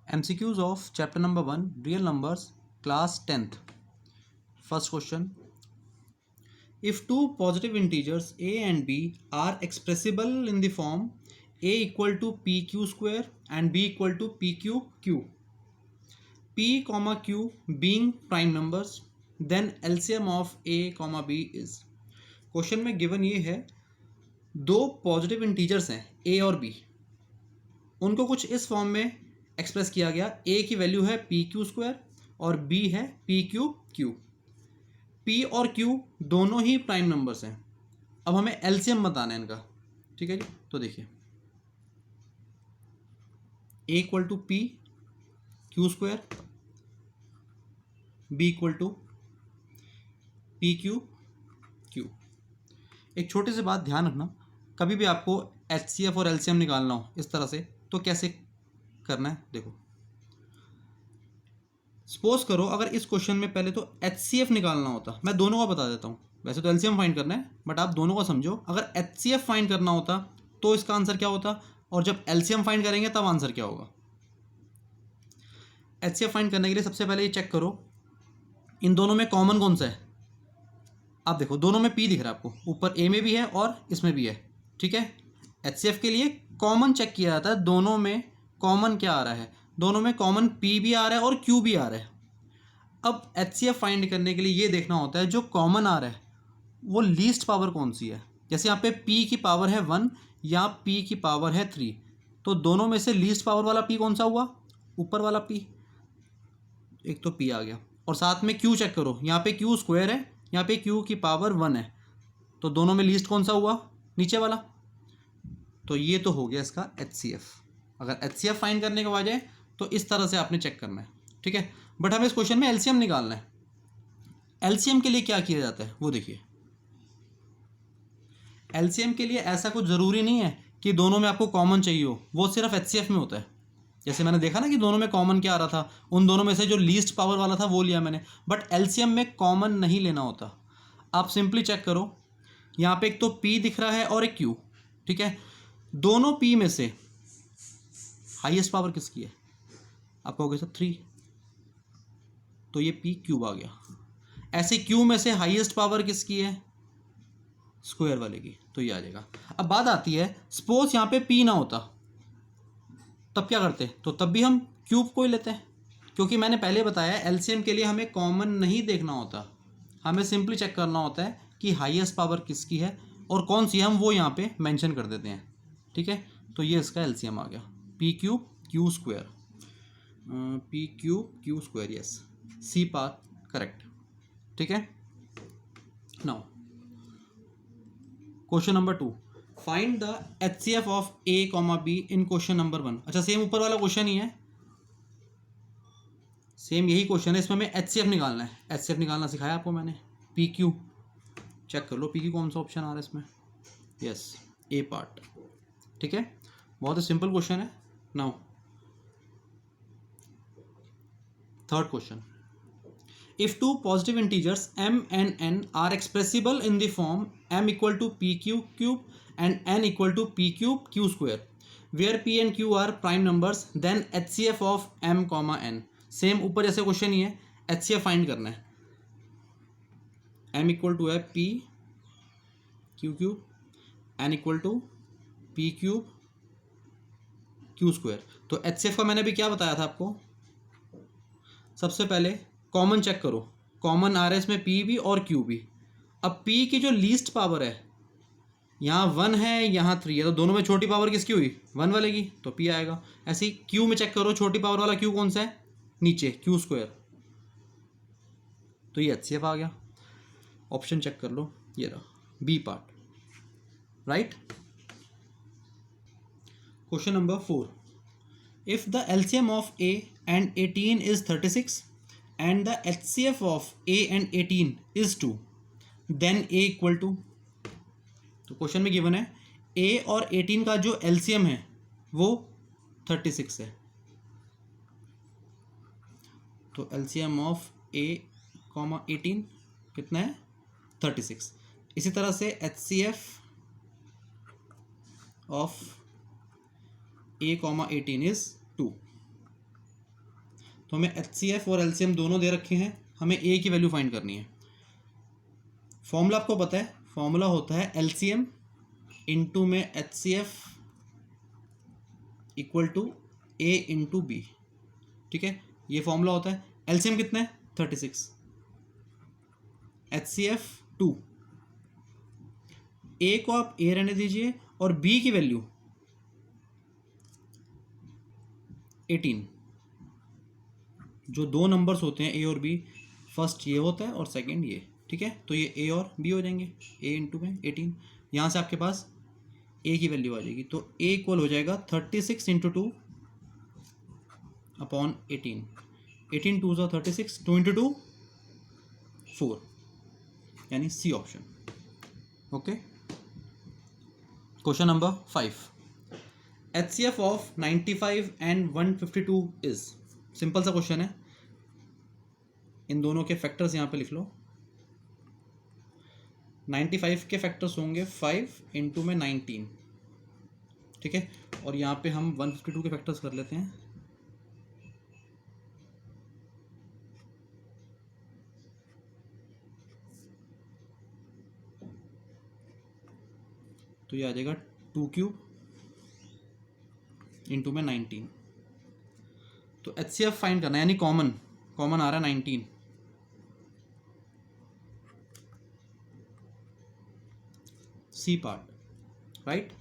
MCQs of chapter number 1 real numbers class 10th. First question. If two positive integers a and b are expressible in the form a equal to pq square and b equal to pq q, p comma q being prime numbers, then LCM of a comma b is. Question में given ये है, दो positive integers हैं a और b, उनको कुछ इस form में एक्सप्रेस किया गया. a की वैल्यू है पी क्यू स्क्वायर और b है पी क्यू क्यू. p और q दोनों ही प्राइम नंबर्स हैं. अब हमें एलसीएम बताना है इनका. ठीक है जी, तो देखिए a equal to p q square, b equal to p q q. एक छोटी सी बात ध्यान रखना, कभी भी आपको एचसीएफ और एलसीएम निकालना हो इस तरह से तो कैसे करना है. देखो, सपोज करो अगर इस क्वेश्चन में पहले तो एचसीएफ निकालना होता, मैं दोनों का बता देता हूँ. वैसे तो एलसीएम फाइंड करना है बट आप दोनों का समझो. अगर एचसीएफ फाइंड करना होता तो इसका आंसर क्या होता, और जब एलसीएम फाइंड करेंगे तब आंसर क्या होगा. एचसीएफ फाइंड करने के लिए सबसे पहले ये चेक करो इन दोनों में कॉमन कौन सा है. आप देखो दोनों में पी दिख रहा है आपको, ऊपर ए में भी है और इसमें भी है. ठीक है, एचसीएफ के लिए कॉमन चेक किया जाता है, दोनों में कॉमन क्या आ रहा है. दोनों में कॉमन पी भी आ रहा है और क्यू भी आ रहा है. अब एचसीएफ फाइंड करने के लिए ये देखना होता है जो कॉमन आ रहा है वो लीस्ट पावर कौन सी है. जैसे यहाँ पे p की पावर है 1 या p की पावर है 3, तो दोनों में से लीस्ट पावर वाला p कौन सा हुआ, ऊपर वाला p. एक तो p आ गया, और साथ में q चेक करो, यहाँ पे q स्क्वायर है, यहाँ पे q की पावर 1 है, तो दोनों में लीस्ट कौन सा हुआ, नीचे वाला. तो ये तो हो गया इसका एचसीएफ. अगर एचसीएफ फाइंड करने के बाद है तो इस तरह से आपने चेक करना है. ठीक है, बट हमें इस क्वेश्चन में एलसीएम निकालना है. एलसीएम के लिए क्या किया जाता है वो देखिए. एलसीएम के लिए ऐसा कुछ ज़रूरी नहीं है कि दोनों में आपको कॉमन चाहिए हो, वो सिर्फ एचसीएफ में होता है. जैसे मैंने देखा ना कि दोनों में कॉमन क्या आ रहा था, उन दोनों में से जो लीस्ट पावर वाला था वो लिया मैंने. बट एलसीएम में कॉमन नहीं लेना होता. आप सिंपली चेक करो, यहाँ पे एक तो p दिख रहा है और एक q. ठीक है, दोनों p में से हाईएस्ट पावर किसकी है, आप कहोगे सर 3, तो ये p क्यूब आ गया. ऐसे q में से हाईएस्ट पावर किसकी है, स्क्वायर वाले की, तो ये आ जाएगा. अब बात आती है, सपोज यहाँ पे p ना होता तब क्या करते, तो तब भी हम क्यूब को ही लेते हैं, क्योंकि मैंने पहले बताया एलसीएम के लिए हमें कॉमन नहीं देखना होता, हमें सिंपली चेक करना होता है कि हाईएस्ट पावर किसकी है और कौन सी है, हम वो यहाँ पे मेंशन कर देते हैं. ठीक है, तो ये इसका एलसीएम आ गया, p cube q square, p cube q square. Yes, C part correct. ठीक है, now question number 2, find the HCF of A comma B in question number 1. अच्छा, सेम ऊपर वाला क्वेश्चन ही है, सेम यही क्वेश्चन है, इसमें हमें एचसीएफ निकालना है. एचसीएफ निकालना सिखाया आपको मैंने. पी क्यू चेक कर लो, पी क्यू कौन सा ऑप्शन आ रहा है इसमें. यस, ए पार्ट. ठीक है, बहुत ही सिंपल क्वेश्चन है. Now third question, if two positive integers m and n are expressible in the form m equal to pq cube and n equal to p cube q square, where p and q are prime numbers, then HCF of m comma n. Same ऊपर जैसे question ही है, HCF find करना है. m equal to है p q cube, n equal to p cube q square. तो HCF का मैंने भी क्या बताया था आपको, सबसे पहले कॉमन चेक करो, कॉमन आ रहा है इसमें p भी और q भी. अब p की जो लीस्ट पावर है, यहाँ 1 है यहाँ 3 है, तो दोनों में छोटी पावर किसकी हुई, 1 वाले की, तो p आएगा. ऐसे ही q में चेक करो, छोटी पावर वाला q कौन सा है, नीचे q स्क्वायर, तो ये HCF आ गया. ऑप्शन चेक कर लो, ये रहा B part. Right. Question number 4, if the LCM of a and 18 is 36 and the HCF of a and 18 is 2, then a equal to. तो क्वेश्चन में गिवन है a और 18 का जो LCM है वो 36 है, तो LCM of a, 18 कितना है, 36. इसी तरह से HCF of a, 18 is 2. तो हमें HCF और LCM दोनों दे रखे हैं, हमें A की वैल्यू फाइंड करनी है। फॉर्मूला आपको पता है, फॉर्मूला होता है LCM इंटू में HCF equal to A into B। ठीक है, ये फॉर्मूला होता है। LCM कितना है? 36, HCF 2, A को आप A रहने दीजिए और B की वैल्यू 18। जो दो नंबर्स होते हैं A और B, फर्स्ट ये होता है और सेकंड ये। ठीक है, तो ये A और B हो जाएंगे, A इंटू में 18। यहाँ से आपके पास A की वैल्यू आ जाएगी, तो A इक्वल हो जाएगा 36 इंटू 2 अपॉन 18। 18 2 ज़ा 36, 2 इंटू 2 4, यानी C option. Okay, question number 5, HCF of 95 and 152 is. Simple सा क्वेश्चन है, इन दोनों के फैक्टर्स यहाँ पे लिख लो। 95 के फैक्टर्स होंगे 5 इंटू में 19। ठीक है, और यहाँ पे हम 152 के फैक्टर्स कर लेते हैं। तो ये आ जाएगा 2 क्यूब इंटू में 19। तो HCF फाइंड करना है, यानी कॉमन आ रहा है 19। C part, right.